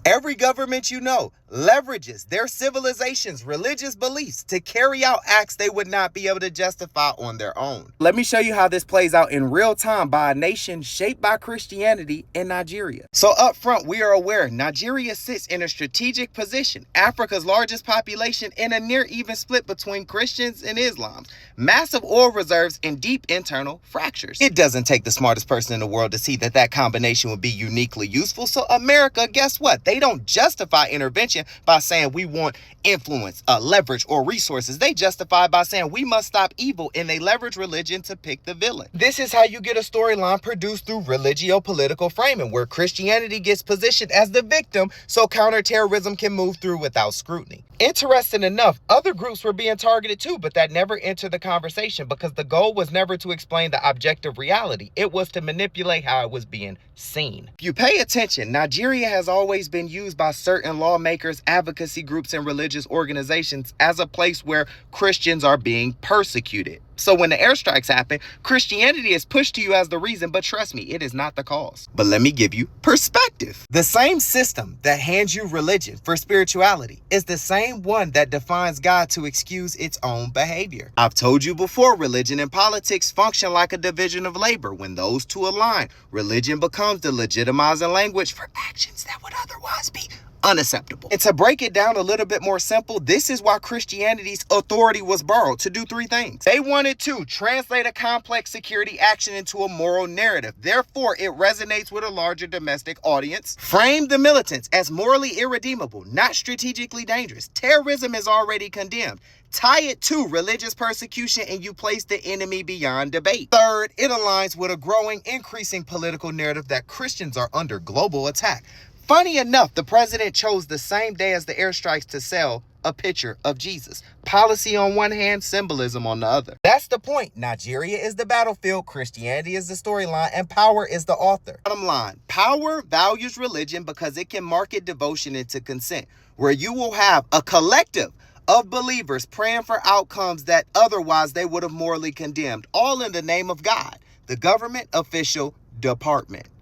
Every government you know leverages their civilization's religious beliefs to carry out acts they would not be able to justify on their own. Let me show you how this plays out in real time by a nation shaped by Christianity in Nigeria. So up front, we are aware Nigeria sits in a strategic position, Africa's largest population, and a near even split between Christians and Islam, massive oil reserves, and deep internal fractures. It doesn't take the smartest person in the world to see that combination would be uniquely useful. So America, guess what? They don't justify intervention by saying we want influence, leverage, or resources. They justify by saying we must stop evil, and they leverage religion to pick the villain. This is how you get a storyline produced through religio-political framing, where Christianity gets positioned as the victim so counterterrorism can move through without scrutiny. Interesting enough, other groups were being targeted too, but that never entered the conversation because the goal was never to explain the objective reality. It was to manipulate how it was being seen. If you pay attention, Nigeria has always been used by certain lawmakers, advocacy groups, and religious organizations as a place where Christians are being persecuted. So when the airstrikes happen, Christianity is pushed to you as the reason, but trust me, it is not the cause. But let me give you perspective. The same system that hands you religion for spirituality is the same one that defines God to excuse its own behavior. I've told you before, religion and politics function like a division of labor. When those two align, religion becomes the legitimizing language for actions that would otherwise be unacceptable. And to break it down a little bit more simple, this is why Christianity's authority was borrowed to do three things. They wanted to translate a complex security action into a moral narrative. Therefore, it resonates with a larger domestic audience. Frame the militants as morally irredeemable, not strategically dangerous. Terrorism is already condemned. Tie it to religious persecution and you place the enemy beyond debate. Third, it aligns with a growing, increasing political narrative that Christians are under global attack. Funny enough, the president chose the same day as the airstrikes to sell a picture of Jesus. Policy on one hand, symbolism on the other. That's the point. Nigeria is the battlefield, Christianity is the storyline, and power is the author. Bottom line, power values religion because it can market devotion into consent, where you will have a collective of believers praying for outcomes that otherwise they would have morally condemned, all in the name of God, the government official department.